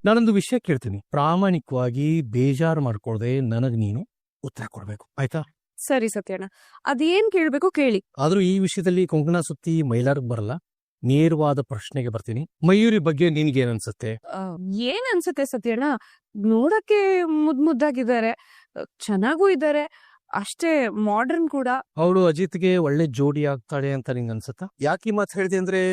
ನಾನೊಂದು ವಿಷಯ ಕೇಳ್ತೀನಿ, ಪ್ರಾಮಾಣಿಕವಾಗಿ ಬೇಜಾರು ಮಾಡ್ಕೊಳ್ದೆ ನನಗ್ ನೀನು ಉತ್ತರ ಕೊಡ್ಬೇಕು, ಆಯ್ತಾ? ಸರಿ ಸತ್ಯಣ್ಣ, ಅದೇನ್ ಕೇಳ್ಬೇಕು ಕೇಳಿ. ಆದ್ರೂ ಈ ವಿಷಯದಲ್ಲಿ ಕೊಂಕಣ ಸುತ್ತಿ ಮೈಲಾರ್ಗ್ ಬರಲ್ಲ, ನೇರವಾದ ಪ್ರಶ್ನೆಗೆ ಬರ್ತೀನಿ. ಮಯೂರಿ ಬಗ್ಗೆ ನಿನ್ಗೇನ್ ಅನ್ಸುತ್ತೆ? ಏನ್ ಅನ್ಸುತ್ತೆ ಸತ್ಯಣ್ಣ, ನೋಡಕ್ಕೆ ಮುದ್ದಾಗಿದ್ದಾರೆ, ಚೆನ್ನಾಗೂ ಇದ್ದಾರೆ, ಅಷ್ಟೇ ಮಾಡರ್ನ್ ಕೂಡ. ಅವಳು ಅಜಿತ್ಗೆ ಒಳ್ಳೆ ಜೋಡಿ ಆಗ್ತಾಳೆ ಅಂತ ನಿಂಗೆ ಅನ್ಸುತ್ತಾ? ಯಾಕೆ ಮಾತು ಹೇಳಿದೆ ಅಂದ್ರೆ,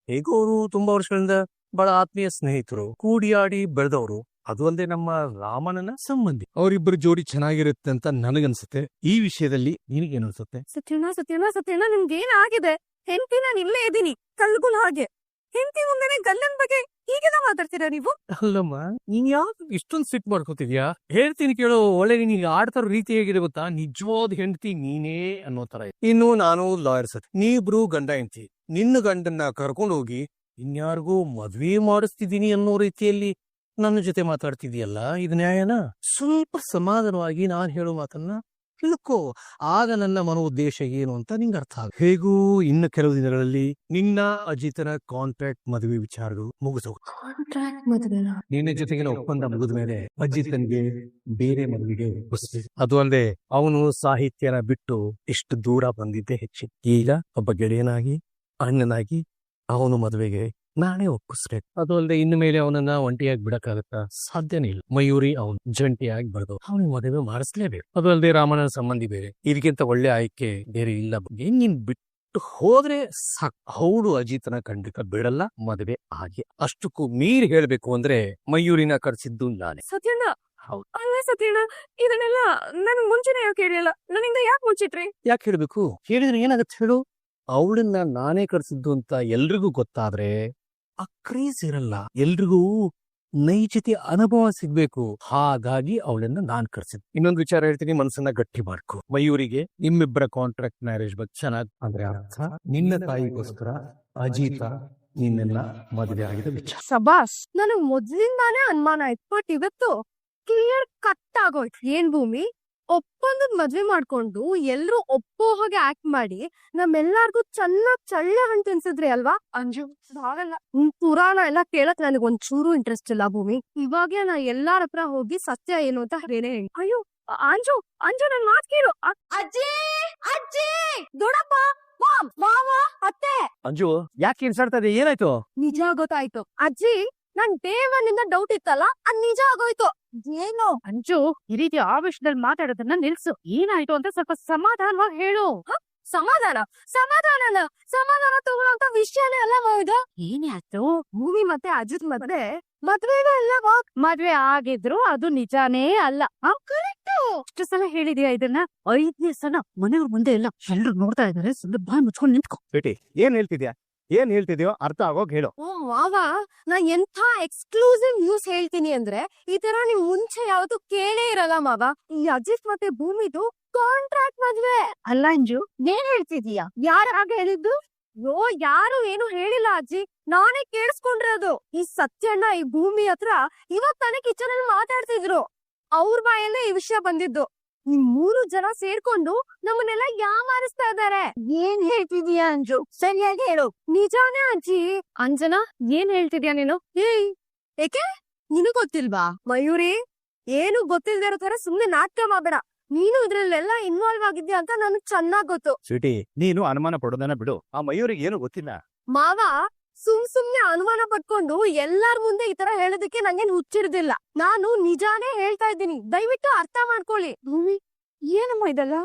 ಹೇಗೂ ಅವರು ತುಂಬಾ ವರ್ಷಗಳಿಂದ ಬಹಳ ಆತ್ಮೀಯ ಸ್ನೇಹಿತರು, ಕೂಡಿ ಆಡಿ ಬೆಳೆದವರು, ಅದು ಅಲ್ಲದೆ ನಮ್ಮ ರಾಮನನ ಸಂಬಂಧಿ. ಅವರಿಬ್ಬರು ಜೋಡಿ ಚೆನ್ನಾಗಿರುತ್ತೆ ಅಂತ ನನಗನ್ಸುತ್ತೆ. ಈ ವಿಷಯದಲ್ಲಿ ನಿನಗೇನು ಅನ್ಸುತ್ತೆ? ಸತ್ಯಣ್ಣ ನಿಮ್ಗೇನ್ ಆಗಿದೆ? ಹೆಂಡತಿ ನಾನು ಇಲ್ಲೇ ಇದ್ದೀನಿ, ಕಲ್ಗುಲ್ ಹಾಗೆ. ಹೆಂಡತಿ ಮುಂದೆನೆ ಗಂಡನ ಬಗ್ಗೆ ಹೀಗೆಲ್ಲ ಮಾತಾಡ್ತೀರಾ ನೀವು? ಅಲ್ಲಮ್ಮ, ನೀನ್ ಯಾಕೆ ಇಷ್ಟೊಂದು ಸಿಟ್ ಮಾಡ್ಕೋತಿದ್ಯಾ? ಹೇಳ್ತೀನಿ ಕೇಳೋ, ಒಳ್ಳೆ ನೀನ್ ಆಡ್ತಾರ ರೀತಿ ಹೇಗಿದೆ ಗೊತ್ತಾ? ನಿಜವಾದ ಹೆಂಡತಿ ನೀನೇ ಅನ್ನೋ ತರ. ಇನ್ನು ನಾನು ಲಾಯರ್ ಸರ್, ನೀಬ್ರು ಗಂಡ ಹೆಂಡತಿ, ನಿನ್ನ ಗಂಡನ್ನ ಕರ್ಕೊಂಡು ಹೋಗಿ ಇನ್ಯಾರಿಗೂ ಮದ್ವೆ ಮಾಡಿಸ್ತಿದ್ದೀನಿ ಅನ್ನೋ ರೀತಿಯಲ್ಲಿ ನನ್ನ ಜೊತೆ ಮಾತಾಡ್ತಿದ್ಯಲ್ಲ, ಇದು ನ್ಯಾಯನಾ? ಸ್ವಲ್ಪ ಸಮಾಧಾನವಾಗಿ ನಾನ್ ಹೇಳೋ ಮಾತನ್ನ ತಿಳ್ಕೋ, ಆಗ ನನ್ನ ಮನೋದ್ದೇಶ ಏನು ಅಂತ ನಿಂಗೆ ಅರ್ಥ ಆಗ. ಹೇಗೂ ಇನ್ನು ಕೆಲವು ದಿನಗಳಲ್ಲಿ ನಿನ್ನ ಅಜಿತನ ಕಾಂಟ್ರಾಕ್ಟ್ ಮದುವೆ ವಿಚಾರಗಳು ಮುಗಿಸೋದು. ನಿನ್ನ ಜೊತೆಗಿನ ಒಪ್ಪಂದ ಮುಗಿದ ಮೇಲೆ ಅಜಿತನ್ಗೆ ಬೇರೆ ಮದುವೆಗೆ ಒಪ್ಪಿಸ್ತೀವಿ. ಅದು ಅಲ್ಲದೆ ಅವನು ಸಾಹಿತ್ಯನ ಬಿಟ್ಟು ಇಷ್ಟು ದೂರ ಬಂದಿದ್ದೆ ಹೆಚ್ಚು. ಈಗ ಒಬ್ಬ ಗೆಳೆಯನಾಗಿ, ಅಣ್ಣನಾಗಿ ಅವನು ಮದುವೆಗೆ ನಾನೇ ಒಪ್ಪಿಸ್ಬೇಕು. ಅದು ಅಲ್ಲದೆ ಇನ್ನು ಮೇಲೆ ಅವನನ್ನ ಒಂಟಿಯಾಗಿ ಬಿಡಕ್ಕಾಗತ್ತಾ? ಸಾಧ್ಯನೇ ಇಲ್ಲ. ಮಯೂರಿ ಅವನು ಜಂಟಿಯಾಗಿ ಬೆಳೆದು ಅವನಿಗೆ ಮದುವೆ ಮಾಡಿಸ್ಲೇಬೇಕು. ಅದು ಅಲ್ಲದೆ ರಾಮನ ಸಂಬಂಧಿ ಬೇರೆ, ಇದಕ್ಕಿಂತ ಒಳ್ಳೆ ಆಯ್ಕೆ ಬೇರೆ ಇಲ್ಲ. ನೀನ್ ಬಿಟ್ಟು ಹೋದ್ರೆ ಸಾಕು. ಅವಳು ಅಜಿತನ ಖಂಡಿತ ಬಿಡಲ್ಲ, ಮದುವೆ ಆಗಿ. ಅಷ್ಟಕ್ಕೂ ಮೀರಿ ಹೇಳ್ಬೇಕು ಅಂದ್ರೆ ಮಯೂರಿನ ಕರ್ಸಿದ್ದು ನಾನೇ. ಸತ್ಯಣ್ಣ, ಹೌದು. ಅಲ್ಲ ಸತ್ಯಣ್ಣ, ಇದನ್ನೆಲ್ಲ ನನ್ ಮುಂಚೆನೆ ಯಾಕೆ ಹೇಳಿಲ್ಲ? ನನ್ನಿಂದ ಯಾಕೆ ಮುಚ್ಚಿಟ್ರಿ? ಯಾಕೆ ಹೇಳ್ಬೇಕು? ಹೇಳಿದ್ರೆ ಏನಾಗತ್ತೆ ಹೇಳು? ಅವಳನ್ನ ನಾನೇ ಕರ್ಸಿದ್ದು ಅಂತ ಎಲ್ರಿಗೂ ಗೊತ್ತಾದ್ರೆ ಆ ಕ್ರೇಜ್ ಇರಲ್ಲ, ಎಲ್ರಿಗೂ ನೈಜತೆ ಅನುಭವ ಸಿಗ್ಬೇಕು. ಹಾಗಾಗಿ ಅವಳನ್ನ ನಾನ್ ಕರ್ಸಿದ್ದು. ಇನ್ನೊಂದು ವಿಚಾರ ಹೇಳ್ತೀನಿ, ಮನಸ್ಸನ್ನ ಗಟ್ಟಿ ಮಾಡ್ಕೊ. ಮಯೂರಿಗೆ ನಿಮ್ಮಿಬ್ಬರ ಕಾಂಟ್ರಾಕ್ಟ್ ಮ್ಯಾರೇಜ್ ಬಗ್ಗೆ ಚೆನ್ನಾಗಿ ಅಂದ್ರೆ ಅರ್ಥ, ನಿನ್ನ ತಾಯಿಗೋಸ್ಕರ ಅಜಿತ ನಿನ್ನೆಲ್ಲ ಮದುವೆ ಆಗಿದ ವಿಚಾರ. ಸಬಾಸ್, ನನಗ್ ಮೊದ್ಲಿಂದಾನೇ ಅನುಮಾನ ಆಯ್ತು, ಬಟ್ ಇವತ್ತು ಕ್ಲಿಯರ್ ಕಟ್ ಆಗೋಯ್ತು. ಏನ್ ಭೂಮಿ, ಒಪ್ಪಂದದ್ ಮದ್ವೆ ಮಾಡ್ಕೊಂಡು ಎಲ್ರು ಒಪ್ಪೋ ಹಾಗೆ ಆಕ್ಟ್ ಮಾಡಿ ನಮ್ಮೆಲ್ಲಾರ್ಗು ಚೆನ್ನಾಗ್ ಚಳ್ಳೆ ಹಣ್ಣು ತಿನ್ಸಿದ್ರಿ ಅಲ್ವಾ? ಅಂಜು, ಹಾಗಲ್ಲ. ಪುರಾಣ ಎಲ್ಲ ಕೇಳಕ್ ನನಗ್ ಒಂಚೂರು ಇಂಟ್ರೆಸ್ಟ್ ಇಲ್ಲ ಭೂಮಿ. ಇವಾಗೆ ನಾ ಎಲ್ಲಾರ ಹತ್ರ ಹೋಗಿ ಸತ್ಯ ಏನು ಅಂತ ಹೇಳಿ. ಅಯ್ಯೋ ಅಂಜು, ನನ್ ಮಾತ್ ಕೇಳು. ಅಜ್ಜಿ, ಅಜ್ಜಿ, ದೊಡ್ಡಪ್ಪ, ಮಾವ, ಅತ್ತೆ. ಅಂಜು, ಯಾಕೆ ಇನ್ಸಾಡ್ತಾ ಇದೆ? ಏನಾಯ್ತು? ನಿಜ ಗೊತ್ತಾಯ್ತು ಅಜ್ಜಿ, ನನ್ ದೇವನಿಂದ ಡೌಟ್ ಇತ್ತಲ್ಲ, ಅದ್ ನಿಜ ಆಗೋಯ್ತು. ಏನು ಅಂಜು, ಈ ರೀತಿ ಆವೇಶದಲ್ಲಿ ಮಾತಾಡೋದನ್ನ ನಿಲ್ಸು. ಏನಾಯ್ತು ಅಂತ ಸ್ವಲ್ಪ ಸಮಾಧಾನವಾಗಿ ಹೇಳು. ಸಮಾಧಾನ ತಗೊಳ್ಳೋಂತ ವಿಷಯನೇ ಅಲ್ಲ ಇದು. ಏನೇ ಆಯ್ತು? ಭೂಮಿ ಮತ್ತೆ ಅಜಿತ್ ಮದ್ವೆ ಮದ್ವೆ ಆಗಿದ್ರು ಅದು ನಿಜಾನೇ ಅಲ್ಲ. ಕರೆಕ್ಟ್. ಇಷ್ಟು ಸಲ ಹೇಳಿದ್ಯಾ ಇದನ್ನ? 5ನೇ ಸಲ ಮನೆಯವ್ರ ಮುಂದೆ ಎಲ್ಲ ಎಲ್ರು ನೋಡ್ತಾ ಇದಾರೆ, ಸ್ವಲ್ಪ ಬಾಯ್ ಮುಚ್ಕೊಂಡು ನಿಂತ್ಕೊ. ಬೇಟಿ, ಏನ್ ಹೇಳ್ತಿದ್ಯೋ ಅರ್ಥ ಆಗೋಗ್ ಹೇಳು. ಮಾವ, ನಾ ಎಂಥ ಎಕ್ಸ್ಕ್ಲೂಸಿವ್ ನ್ಯೂಸ್ ಹೇಳ್ತೀನಿ ಅಂದ್ರೆ ಈ ತರ ನಿಮ್ ಮುಂಚೆ ಯಾವತ್ತೂ ಕೇಳೇ ಇರಲ್ಲ ಮಾವ. ಈ ಅಜಿತ್ ಮತ್ತೆ ಭೂಮಿದು ಕಾಂಟ್ರಾಕ್ಟ್ ಮದ್ವೆ. ಅಲ್ಲ ಅಂಜು, ಏನ್ ಹೇಳ್ತಿದೀಯಾ? ಯಾರಾಗ ಹೇಳಿದ್ದು? ಯಾರು ಏನು ಹೇಳಿಲ್ಲ ಅಜ್ಜಿ, ನಾನೇ ಕೇಳಿಸ್ಕೊಂಡಿರೋದು. ಈ ಸತ್ಯಣ್ಣ ಈ ಭೂಮಿ ಹತ್ರ ಇವತ್ ತಾನೇ ಕಿಚನ್ ಅಲ್ಲಿ ಮಾತಾಡ್ತಿದ್ರು, ಅವ್ರ ಬಾಯಲ್ಲೇ ಈ ವಿಷಯ ಬಂದಿದ್ದು. ಈ 3 ಜನ ಸೇರ್ಕೊಂಡು ನಮ್ಮನ್ನೆಲ್ಲ ಯಾಮಾರಿಸ್ತಾ ಇದಾರೆ. ಏನ್ ಹೇಳ್ತಿದೀಯಾ ಅಂಜು? ಸರಿಯಾಗಿ ಹೇಳು. ನಿಜಾನೇ ಅಜ್ಜಿ. ಅಂಜನಾ, ಏನ್ ಹೇಳ್ತಿದ್ಯಾ ನೀನು? ಏಕೆ ನಿನಗ್ ಗೊತ್ತಿಲ್ವಾ? ಮಯೂರಿ, ಏನು ಗೊತ್ತಿಲ್ದೇ ಇರೋ ತರ ಸುಮ್ನೆ ನಾಟಕ ಮಾಡ್ಬೇಡ. ನೀನು ಇದ್ರಲ್ಲೆಲ್ಲ ಇನ್ವಾಲ್ವ್ ಆಗಿದ್ಯಾ ಅಂತ ನನಗ್ ಚೆನ್ನಾಗ್ ಗೊತ್ತು. ಸ್ವೀಟಿ, ನೀನು ಅನುಮಾನ ಪಡೋದನ್ನ ಬಿಡು. ಆ ಮಯೂರಿಗೆ ಏನು ಗೊತ್ತಿಲ್ಲ. ಮಾವ, ಸುಮ್ನೆ ಅನುಮಾನ ಪಟ್ಕೊಂಡು ಎಲ್ಲಾರ ಮುಂದೆ ಈ ತರ ಹೇಳೋದಕ್ಕೆ ನಂಗೇನ್ ಹುಚ್ಚಿರ್ದಿಲ್ಲ. ನಾನು ನಿಜಾನೇ ಹೇಳ್ತಾ ಇದ್ದೀನಿ, ದಯವಿಟ್ಟು ಅರ್ಥ ಮಾಡ್ಕೊಳ್ಳಿ. ಭೂಮಿ, ಏನಮ್ಮ ಇದಲ್ಲ?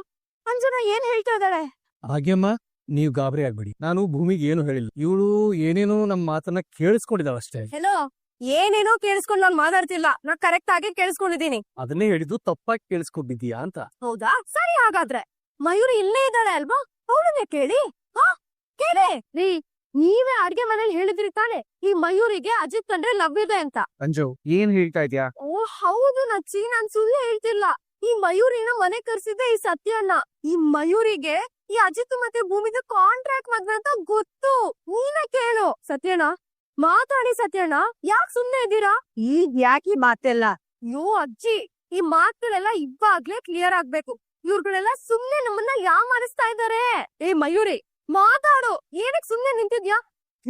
ಅಂಜನಾ ಏನ್ ಹೇಳ್ತಾ ಇದ್ದಾಳೆ? ಹಾಗೆಮ್ಮ, ನೀವು ಗಾಬರಿ ಆಗ್ಬೇಡಿ. ನಾನು ಭೂಮಿಗೆ ಏನು ಹೇಳಿಲ್ಲ. ಇವಳು ಏನೇನೋ ನಮ್ಮ ಮಾತನ್ನ ಕೇಳಿಸ್ಕೊಂಡಿದ್ದಾಳ ಅಷ್ಟೇ. ಹೆಲೋ, ಏನೇನೋ ಕೇಳಿಸ್ಕೊಂಡು ನಾನ್ ಮಾತಾಡ್ತಿಲ್ಲ, ನಾ ಕರೆಕ್ಟ್ ಆಗಿ ಕೇಳಿಸ್ಕೊಂಡಿದೀನಿ. ಅದನ್ನೇ ಹೇಳಿದ್ದು ತಪ್ಪಾಗಿ ಕೇಳಿಸ್ಕೊಂಡಿದ್ದೀಯಾ ಅಂತ. ಹೌದಾ? ಸರಿ, ಹಾಗಾದ್ರೆ ಮಯೂರಿ ಇಲ್ಲೇ ಇದ್ದಾಳೆ ಅಲ್ವಾ? ಅವಳನ್ನೇ ಕೇಳಿ. ಕೇಳಿ ರೀ, ನೀವೇ ಅಡ್ಗೆ ಮನೇಲಿ ಹೇಳಿದ್ರಿ ತಾನೆ ಈ ಮಯೂರಿಗೆ ಅಜಿತ್ ಕಂಡ್ರೆ ಲವ್ ಇದೆ ಅಂತ. ಅಂಜು, ಏನ್ ಹೇಳ್ತಾ ಇದ್ಯಾ? ಓ ಹೌದು ನಚ್ಚಿ, ನಾನ್ ಸುಳ್ಳು ಹೇಳ್ತಿಲ್ಲ. ಈ ಮಯೂರಿನ ಮನೆ ಕರ್ಸಿದ್ದೆ ಈ ಸತ್ಯಣ್ಣ. ಈ ಮಯೂರಿಗೆ ಈ ಅಜಿತ್ ಮತ್ತೆ ಭೂಮಿದು ಕಾಂಟ್ರಾಕ್ಟ್ ಮದ್ವೆ ಅಂತ ಗೊತ್ತು. ನೀನೇ ಕೇಳು. ಸತ್ಯಣ್ಣ ಮಾತಾಡಿ. ಸತ್ಯಣ್ಣ, ಯಾಕೆ ಸುಮ್ನೆ ಇದ್ದೀರಾ? ಈಗ ಯಾಕೆ ಮಾತೆಲ್ಲ? ಯೋ ಅಜ್ಜಿ, ಈ ಮಾತುಗಳೆಲ್ಲ ಇವಾಗ್ಲೇ ಕ್ಲಿಯರ್ ಆಗ್ಬೇಕು. ಇವ್ರುಗಳೆಲ್ಲ ಸುಮ್ನೆ ನಮ್ಮನ್ನ ಯಾಮಾರಿಸ್ತಾ ಇದಾರೆ. ಏ ಮಯೂರಿ, ಮಾತಾಡು. ಏನಕ್ ಸುಮ್ನೆ ನಿಂತಿದ್ಯಾ?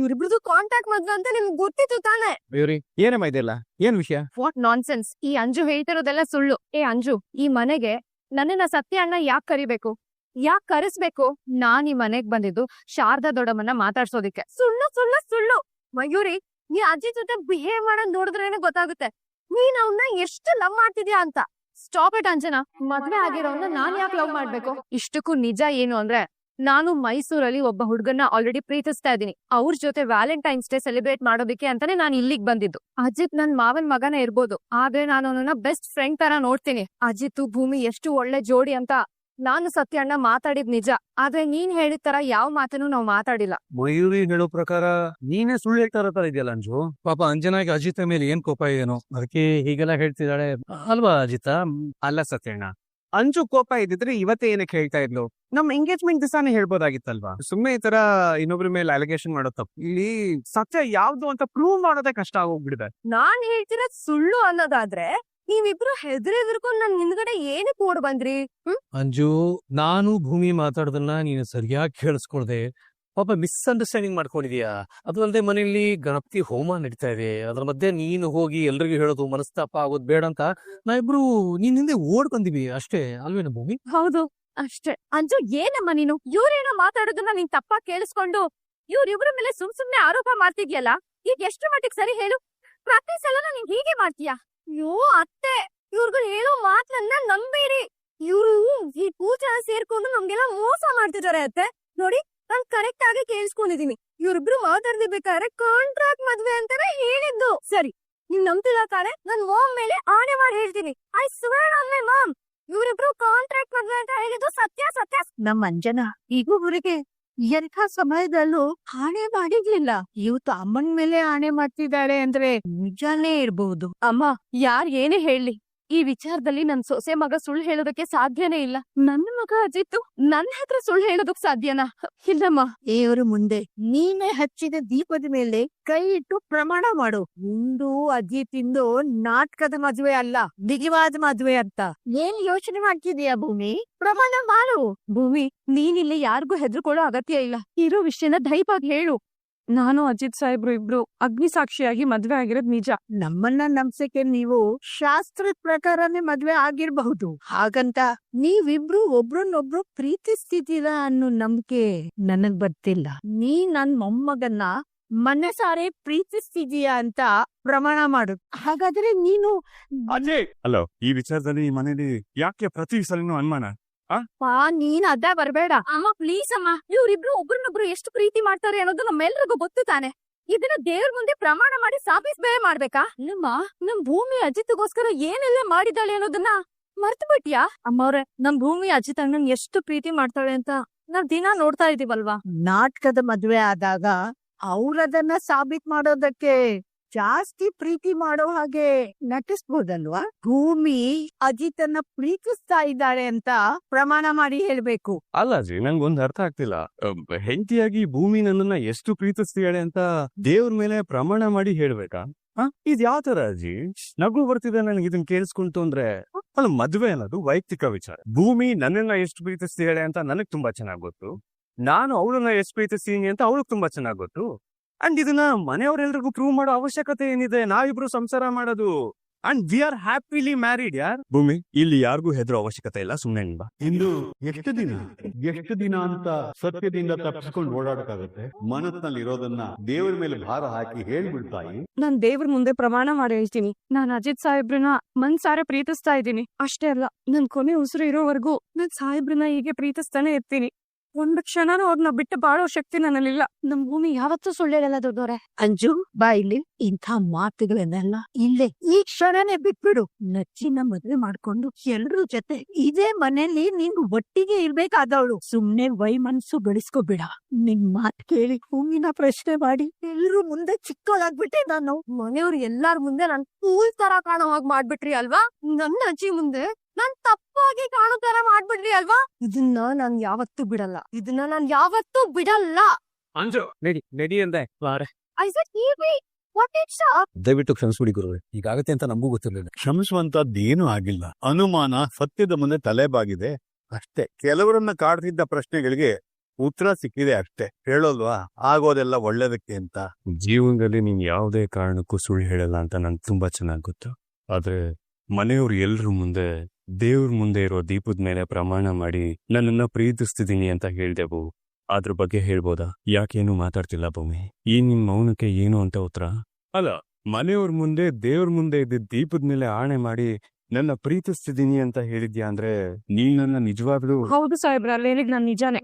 ಇವ್ರಿಬ್ರದ್ದು ಕಾಂಟ್ಯಾಕ್ಟ್ ಮದ್ವೆ ಅಂತ ನಿಮ್ಗೆ ಗೊತ್ತಿತ್ತು ತಾನೆ. ಬೇವ್ರಿ ಏನಮ್ಮ ಇದೆಲ್ಲ, ಏನ್ ವಿಷಯ? What nonsense. ಈ ಅಂಜು ಹೇಳ್ತಿರೋದೆಲ್ಲ ಸುಳ್ಳು. ಏ ಅಂಜು, ಈ ಮನೆಗೆ ನನ್ನನ್ನ ಸತ್ಯ ಅಣ್ಣ ಯಾಕೆ ಕರಿಬೇಕು, ಯಾಕೆ ಕರೆಸ್ಬೇಕು? ನಾನ್ ಈ ಮನೆಗ್ ಬಂದಿದ್ದು ಶಾರದಾ ದೊಡ್ಡಮ್ಮನ್ನ ಮಾತಾಡ್ಸೋದಿಕ್ಕೆ. ಸುಳ್ಳು ಸುಳ್ಳು ಸುಳ್ಳು. ಮಯೂರಿ, ನೀ ಅಜ್ಜಿ ಜೊತೆ ಬಿಹೇವ್ ಮಾಡೋದ್ ನೋಡಿದ್ರೇನೆ ಗೊತ್ತಾಗುತ್ತೆ ನೀನ್ ಅವನ್ನ ಎಷ್ಟು ಲವ್ ಮಾಡ್ತಿದ್ಯಾ ಅಂತ. Stop it Anjana. ಮದ್ವೆ ಆಗಿರೋನ್ನ ನಾನ್ ಯಾಕೆ ಲವ್ ಮಾಡ್ಬೇಕು? ಇಷ್ಟಕ್ಕೂ ನಿಜ ಏನು ಅಂದ್ರೆ, ನಾನು ಮೈಸೂರಲ್ಲಿ ಒಬ್ಬ ಹುಡುಗನ್ನ ಆಲ್ರೆಡಿ ಪ್ರೀತಿಸ್ತಾ ಇದ್ದೀನಿ. ಅವ್ರ ಜೊತೆ ವ್ಯಾಲೆಂಟೈನ್ಸ್ ಡೇ ಸೆಲೆಬ್ರೇಟ್ ಮಾಡೋದಕ್ಕೆ ಅಂತಾನೆ ನಾನು ಇಲ್ಲಿಗೆ ಬಂದಿದ್ದು. ಅಜಿತ್ ನನ್ ಮಾವನ್ ಮಗನೇ ಇರ್ಬೋದು, ಆದ್ರೆ ನಾನು ಅವನನ್ನ ಬೆಸ್ಟ್ ಫ್ರೆಂಡ್ ತರ ನೋಡ್ತೀನಿ. ಅಜಿತ್ ಭೂಮಿ ಎಷ್ಟು ಒಳ್ಳೆ ಜೋಡಿ ಅಂತ ನಾನು ಸತ್ಯ ಅಣ್ಣ ಮಾತಾಡಿದ್ ನಿಜ, ಆದ್ರೆ ನೀನ್ ಹೇಳಿದ ತರ ಯಾವ ಮಾತನ್ನು ನಾವು ಮಾತಾಡಿಲ್ಲ. ಮಯೂರಿ ಹೇಳೋ ಪ್ರಕಾರ ನೀನೇ ಸುಳ್ಳು ಹೇಳ್ತಾರ ತರ ಇದೆಯಲ್ಲ ಅಂಜು. ಪಾಪ ಅಂಜನಾಗೆ ಅಜಿತ ಮೇಲೆ ಏನ್ ಕೋಪ ಏನೋ, ಅದಕ್ಕೆ ಹೀಗೆಲ್ಲ ಹೇಳ್ತಿದ್ದಾಳೆ ಅಲ್ವಾ ಅಜಿತ? ಅಲ್ಲ ಸತ್ಯಣ್ಣ, ಅಂಜು ಕೋಪ ಇದ್ದಿದ್ರೆ ಇವತ್ತೇ ಏನಕ್ಕೆ ಹೇಳ್ತಾ ಇದ್ಲು? ನಮ್ ಎಂಗೇಜ್ಮೆಂಟ್ ದಿವಸಾನೇ ಹೇಳ್ಬೋದಾಗಿತ್ತಲ್ವಾ? ಸುಮ್ಮನೆ ಈ ತರ ಇನ್ನೊಬ್ರ ಮೇಲೆ ಅಲಿಗೇಷನ್ ಮಾಡೋ ತಪ್ಪು. ಇಲ್ಲಿ ಸತ್ಯ ಯಾವ್ದು ಅಂತ ಪ್ರೂವ್ ಮಾಡೋದೇ ಕಷ್ಟ ಆಗೋಗ್ಬಿಡಿದೆ. ನಾನ್ ಹೇಳ್ತಿರೋದ್ ಸುಳ್ಳು ಅನ್ನೋದಾದ್ರೆ ನೀವಿಬ್ರು ಹೆದ್ರೆದ್ರಕೊಂಡು ನನ್ ಹಿಂದ್ಗಡೆ ಏನಕ್ಕೆ ಓಡ್ ಬಂದ್ರಿ? ಅಂಜು, ನಾನು ಭೂಮಿ ಮಾತಾಡೋದನ್ನ ನೀನು ಸರಿಯಾಗಿ ಕೇಳಿಸ್ಕೊಳ್ದೆ ಪಾಪ ಮಿಸ್ಅಂಡರ್ಸ್ಟ್ಯಾಂಡಿಂಗ್ ಮಾಡ್ಕೊಂಡಿದ್ಯಾ. ಅದು ಅಲ್ಲದೆ ಮನೆಯಲ್ಲಿ ಗಣಪತಿ ಹೋಮ ನಡೀತಾ ಇದೆ, ಅದ್ರ ಮಧ್ಯೆ ನೀನು ಹೋಗಿ ಎಲ್ರಿಗೂ ಹೇಳೋದು ಮನಸ್ತಾಪ ಆಗೋದು ಬೇಡ ಅಂತ ನಾವಿಬ್ರು ನಿನ್ ಹಿಂದೆ ಓಡ್ ಬಂದಿವಿ ಅಷ್ಟೇ ಅಲ್ವೇನ ಭೂಮಿ? ಹೌದು ಅಷ್ಟೇ. ಅಂಜು, ಏನಮ್ಮ ನೀನು ಇವ್ರೇನೋ ಮಾತಾಡೋದನ್ನ ನೀನ್ ತಪ್ಪಾಗಿ ಕೇಳಿಸ್ಕೊಂಡು ಇವ್ರಿಬ್ರ ಮೇಲೆ ಸುಮ್ನೆ ಆರೋಪ ಮಾಡ್ತಿದ್ಯಲ್ಲ, ಈಗ ಎಷ್ಟು ಮಟ್ಟಿಗೆ ಸರಿ ಹೇಳು? ಪ್ರತಿ ಸಲ ನೀನ್ ಹೀಗೆ ಮಾಡ್ತೀಯಾ? ಅಯ್ಯೋ ಅತ್ತೆ, ಇವ್ರುಗಳು ಹೇಳೋ ಮಾತನ್ನ ನಂಬೇಡಿ. ಇವ್ರು ಈ ಪೂಜಾ ಸೇರ್ಕೊಂಡು ನಮ್ಗೆಲ್ಲ ಮೋಸ ಮಾಡ್ತಿದಾರೆ ಅತ್ತೆ. ನೋಡಿ, ನಾನ್ ಕರೆಕ್ಟ್ ಆಗಿ ಕೇಳಿಸ್ಕೊಂಡಿದೀನಿ. ಇವ್ರಿಬ್ರು ಮಾತಾಡ್ದಿರ್ಬೇಕಾದ್ರೆ ಕಾಂಟ್ರಾಕ್ಟ್ ಮದ್ವೆ ಅಂತಾನೆ ಹೇಳಿದ್ದು. ಸರಿ, ನೀವ್ ನಂಬ್ತಿಲ್ಲ ತಾಳೆ? ನನ್ ಮಾಮ್ ಮೇಲೆ ಆಣೆ ಮಾಡಿ ಹೇಳ್ತೀನಿ. I swear on my mom, ಇವ್ರಿಬ್ರು ಕಾಂಟ್ರಾಕ್ಟ್ ಮದ್ವೆ ಅಂತ ಹೇಳಿದ್ದು ಸತ್ಯ ಸತ್ಯ. ನಮ್ಮ ಅಂಜನಾ ಈಗ ಊರಿಗೆ ಎಂಥ ಸಮಯದಲ್ಲೂ ಆಣೆ ಮಾಡಿರ್ಲಿಲ್ಲ. ಇವತ್ತು ಅಮ್ಮನ್ ಮೇಲೆ ಆಣೆ ಮಾಡ್ತಿದ್ದಾಳೆ ಅಂದ್ರೆ ನಿಜಾನೇ ಇರ್ಬಹುದು. ಅಮ್ಮ, ಯಾರ್ ಏನೇ ಹೇಳಿ, ಈ ವಿಚಾರದಲ್ಲಿ ನನ್ ಸೊಸೆ ಮಗ ಸುಳ್ಳು ಹೇಳೋದಕ್ಕೆ ಸಾಧ್ಯನೇ ಇಲ್ಲ. ನನ್ನ ಮಗ ಅಜಿತ್ತು ನನ್ನ ಹತ್ರ ಸುಳ್ಳು ಹೇಳೋದಕ್ ಸಾಧ್ಯನಾ? ಇಲ್ಲಮ್ಮ. ದೇವರ ಮುಂದೆ ನೀನೇ ಹಚ್ಚಿದ ದೀಪದ ಮೇಲೆ ಕೈ ಇಟ್ಟು ಪ್ರಮಾಣ ಮಾಡು. ಮುಂದು ಅಜ್ಜಿ ತಿಂದು ನಾಟಕದ ಮದ್ವೆ ಅಲ್ಲ, ನಿಜವಾದ ಮದ್ವೆ ಅಂತ. ಏನ್ ಯೋಚನೆ ಮಾಡ್ತಿದೀಯ ಭೂಮಿ? ಪ್ರಮಾಣ ಮಾಡು. ಭೂಮಿ, ನೀನಿಲ್ಲಿ ಯಾರಿಗೂ ಹೆದರ್ಕೊಳ್ಳೋ ಅಗತ್ಯ ಇಲ್ಲ. ಇರೋ ವಿಷಯನ ಧೈರ್ಯವಾಗಿ ಹೇಳು. ನಾನು ಅಜಿತ್ ಸಾಹೇಬ್ರು ಇಬ್ರು ಅಗ್ನಿ ಸಾಕ್ಷಿಯಾಗಿ ಮದ್ವೆ ಆಗಿರೋದ್ ನಿಜ. ನಮ್ಮನ್ನ ನಂಬಿಸಕ್ಕೆ ನೀವು ಶಾಸ್ತ್ರದ ಪ್ರಕಾರನೇ ಮದ್ವೆ ಆಗಿರ್ಬಹುದು, ಹಾಗಂತ ನೀವಿಬ್ರು ಒಬ್ರನ್ನೊಬ್ರು ಪ್ರೀತಿಸ್ತಿದ್ದೀರಾ ಅನ್ನೋ ನಂಬಿಕೆ ನನಗ್ ಬರ್ತಿಲ್ಲ. ನೀ ನನ್ ಮೊಮ್ಮಗನ್ನ ಮನಸಾರೆ ಪ್ರೀತಿಸ್ತಿದೀಯಾ ಅಂತ ಪ್ರಮಾಣ ಮಾಡು. ಹಾಗಾದ್ರೆ ನೀನು ಅಲೋ, ಈ ವಿಚಾರದಲ್ಲಿ ಈ ಮನೇಲಿ ಯಾಕೆ ಪ್ರತಿ ಸಲನೂ ಅನುಮಾನ? ನೀನ್ ಅದ್ದೇ ಬರ್ಬೇಡ ಅಮ್ಮ, ಪ್ಲೀಸ್ ಅಮ್ಮ. ಇವ್ರಿಬ್ರು ಒಬ್ರನ್ನೊಬ್ರು ಎಷ್ಟು ಪ್ರೀತಿ ಮಾಡ್ತಾರೆ ಅನ್ನೋದು ನಮ್ಮೆಲ್ರಿಗೂ ಗೊತ್ತು ತಾನೆ. ಇದನ್ನ ದೇವ್ರ ಮುಂದೆ ಪ್ರಮಾಣ ಮಾಡಿ ಸಾಬೀಸ್ ಬೇರೆ ಮಾಡ್ಬೇಕಾ? ನಮ್ ಭೂಮಿ ಅಜಿತ್ಗೋಸ್ಕರ ಏನೆಲ್ಲ ಮಾಡಿದಾಳೆ ಅನ್ನೋದನ್ನ ಮರ್ತು ಬಿಟ್ಯಾ? ಅಮ್ಮವ್ರೆ, ನಮ್ ಭೂಮಿ ಅಜಿತ್ ಅಣ್ಣನ್ ಎಷ್ಟು ಪ್ರೀತಿ ಮಾಡ್ತಾಳೆ ಅಂತ ನಾವ್ ದಿನ ನೋಡ್ತಾ ಇದೀವಲ್ವಾ? ನಾಟಕದ ಮದ್ವೆ ಆದಾಗ ಅವ್ರದನ್ನ ಸಾಬೀತ್ ಮಾಡೋದಕ್ಕೆ ಜಾಸ್ತಿ ಪ್ರೀತಿ ಮಾಡೋ ಹಾಗೆ ನಟಿಸ್ಬೋದಲ್ವಾ? ಭೂಮಿ ಅಜಿತನ್ನ ಪ್ರೀತಿಸ್ತಾ ಇದ್ದಾಳೆ ಅಂತ ಪ್ರಮಾಣ ಮಾಡಿ ಹೇಳ್ಬೇಕು. ಅಲ್ಲ ಜಿ, ನಂಗೊಂದು ಅರ್ಥ ಆಗ್ತಿಲ್ಲ. ಹೆಂಡತಿಯಾಗಿ ಭೂಮಿ ನನ್ನನ್ನ ಎಷ್ಟು ಪ್ರೀತಿಸ್ತಿದ್ದಾಳೆ ಅಂತ ದೇವ್ರ ಮೇಲೆ ಪ್ರಮಾಣ ಮಾಡಿ ಹೇಳ್ಬೇಕಾ? ಇದ್ ಯಾವ ತರ ಅಜ್ಜಿ? ನಗು ಬರ್ತಿದೆ ನನಗೆ ಇದನ್ನ ಕೇಳಿಸ್ಕೊಂತು ಅಂದ್ರೆ. ಅದು ಮದ್ವೆ ಅನ್ನೋದು ವೈಯಕ್ತಿಕ ವಿಚಾರ. ಭೂಮಿ ನನ್ನನ್ನ ಎಷ್ಟು ಪ್ರೀತಿಸ್ತಿದ್ದಾಳೆ ಅಂತ ನನಗ್ ತುಂಬಾ ಚೆನ್ನಾಗ್ ಗೊತ್ತು. ನಾನು ಅವಳನ್ನ ಎಷ್ಟು ಪ್ರೀತಿಸ್ತೀನಿ ಅಂತ ಅವಳಿಗೆ ತುಂಬಾ ಚೆನ್ನಾಗ್ ಗೊತ್ತು. ಅಂಡ್ ಇದನ್ನ ಮನೆಯವರೆಲ್ರಿಗೂ ಪ್ರೂವ್ ಮಾಡೋ ಅವಶ್ಯಕತೆ ಏನಿದೆ? ನಾವಿಬ್ರು ಸಂಸಾರ ಮಾಡೋದು and we are happily married ಯಾರ್. ಭೂಮಿ, ಇಲ್ಲಿ ಯಾರಿಗೂ ಹೆದರೋ ಅವಶ್ಯಕತೆ ಇಲ್ಲ, ಸುಮ್ನೆ ನಿಂಬ. ಇಂದು ಎಷ್ಟು ದಿನ ಅಂತ ಸತ್ಯದಿಂದ ತಪ್ಪಿಸ್ಕೊಂಡು ಓಡಾಡಕ್ಕಾಗತ್ತೆ? ಮನಸ್ಸಿನಲ್ಲಿ ಇರೋದನ್ನ ದೇವರ ಮೇಲೆ ಭಾರ ಹಾಕಿ ಹೇಳ್ಬಿಡ್ತಾಯಿ. ನಾನ್ ದೇವ್ರ ಮುಂದೆ ಪ್ರಮಾಣ ಮಾಡಿ ಹೇಳ್ತೀನಿ, ನಾನ್ ಅಜಿತ್ ಸಾಹೇಬ್ರನ್ನ ಮನ್ಸಾರೆ ಪ್ರೀತಿಸ್ತಾ ಇದ್ದೀನಿ. ಅಷ್ಟೇ ಅಲ್ಲ, ನನ್ ಕೊನೆ ಉಸಿರು ಇರೋವರೆಗೂ ನಾನ್ ಸಾಹೇಬ್ರನ್ನ ಹೀಗೆ ಪ್ರೀತಿಸ್ತಾನೆ ಇರ್ತೀನಿ. ಒಂದ್ ಕ್ಷಣನೂ ಅವ್ರನ್ನ ಬಿಟ್ಟು ಬಾಳೋ ಶಕ್ತಿ ನನ್ನಲ್ಲಿಲ್ಲ. ನಮ್ ಭೂಮಿ ಯಾವತ್ತೂ ಸುಳ್ಳು ಹೇಳಲ್ಲ ದೊಡ್ಡವ್ರೆ. ಅಂಜು, ಬಾ ಇಲ್ಲಿ. ಇಂಥ ಮಾತುಗಳನ್ನೆಲ್ಲ ಇಲ್ಲೇ ಈ ಕ್ಷಣನೇ ಬಿಟ್ಬಿಡು. ನಚ್ಚಿನ ಮದ್ವೆ ಮಾಡ್ಕೊಂಡು ಎಲ್ರೂ ಜೊತೆ ಇದೇ ಮನೇಲಿ ನೀನು ಒಟ್ಟಿಗೆ ಇರ್ಬೇಕಾದವಳು. ಸುಮ್ನೆ ಮನ್ಸು ಗಳಿಸ್ಕೋಬೇಡ. ನಿನ್ ಮಾತ್ ಕೇಳಿ ಭೂಮಿನ ಪ್ರಶ್ನೆ ಮಾಡಿ ಎಲ್ರೂ ಮುಂದೆ ಚಿಕ್ಕವಳಾಗ್ಬಿಟ್ಟೆ ನಾನು. ಮನೆಯವ್ರು ಎಲ್ಲಾರ ಮುಂದೆ ನಾನ್ ಕೂಲ್ ತರ ಕಾಣೋ ಹಾಗೆ ಮಾಡ್ಬಿಟ್ರಿ ಅಲ್ವಾ? ನನ್ನ ಅಜ್ಜಿ ಮುಂದೆ ನಾನ್ ತಪ್ಪಾಗಿ ಕಾಣೋ ತರ ಮಾಡ್ಬಿಡ್ರಿ ಅಲ್ವಾ? ಇದನ್ನ ನಾನ್ ಯಾವತ್ತೂ ಬಿಡಲ್ಲ. ಅಂಜು, ನಡಿ ಅಂದೆ. I said, what did ದಯವಿಟ್ಟು ಕ್ಷಮಿಸ್ಬಿಡಿ ಗುರುವೆ, ಈಗಾಗತ್ತೆ ಅಂತ ನಮಗೂ ಗೊತ್ತಿರಲಿಲ್ಲ. ಕ್ಷಮಿಸುವಂತದ್ದೇನು ಆಗಿಲ್ಲ. ಅನುಮಾನ ಸತ್ಯದ ಮುಂದೆ ತಲೆಬಾಗಿದೆ ಅಷ್ಟೇ. ಕೆಲವರನ್ನ ಕಾಡ್ತಿದ್ದ ಪ್ರಶ್ನೆಗಳಿಗೆ ಉತ್ತರ ಸಿಕ್ಕಿದೆ ಅಷ್ಟೇ, ಹೇಳೋಲ್ವಾ ಆಗೋದೆಲ್ಲ ಒಳ್ಳೇದಕ್ಕೆ ಅಂತ. ಜೀವನದಲ್ಲಿ ನೀನ್ ಯಾವುದೇ ಕಾರಣಕ್ಕೂ ಸುಳ್ಳು ಹೇಳಲ್ಲ ಅಂತ ನನ್ಗೆ ತುಂಬಾ ಚೆನ್ನಾಗಿ ಗೊತ್ತು. ಆದ್ರೆ ಮನೆಯವ್ರು ಎಲ್ರ ಮುಂದೆ ದೇವ್ರ ಮುಂದೆ ಇರೋ ದೀಪದ ಮೇಲೆ ಪ್ರಮಾಣ ಮಾಡಿ ನನ್ನನ್ನ ಪ್ರೀತಿಸ್ತಿದ್ದೀನಿ ಅಂತ ಹೇಳ್ದೆವು. ಅದ್ರ ಬಗ್ಗೆ ಹೇಳ್ಬೋದಾ? ಯಾಕೇನು ಮಾತಾಡ್ತಿಲ್ಲ ಭೂಮಿ? ಈ ನಿಮ್ ಮೌನಕ್ಕೆ ಏನು ಅಂತ ಉತ್ತರ? ಅಲ್ಲ, ಮನೆಯವ್ರ ಮುಂದೆ ದೇವ್ರ ಮುಂದೆ ಇದ್ದ ದೀಪದ ಮೇಲೆ ಆಣೆ ಮಾಡಿ ನನ್ನ ಪ್ರೀತಿಸ್ತಿದ್ದೀನಿ ಅಂತ ಹೇಳಿದ್ಯಾ ಅಂದ್ರೆ ನೀನ್ ನನ್ನ ನಿಜವಾಗ್ಲೂ ಹೌದು ಸಾಹೇಬ್ರ, ಅಲ್ಲಿ ಹೇಳಿದ್ ನಾನ್ ನಿಜಾನೇ.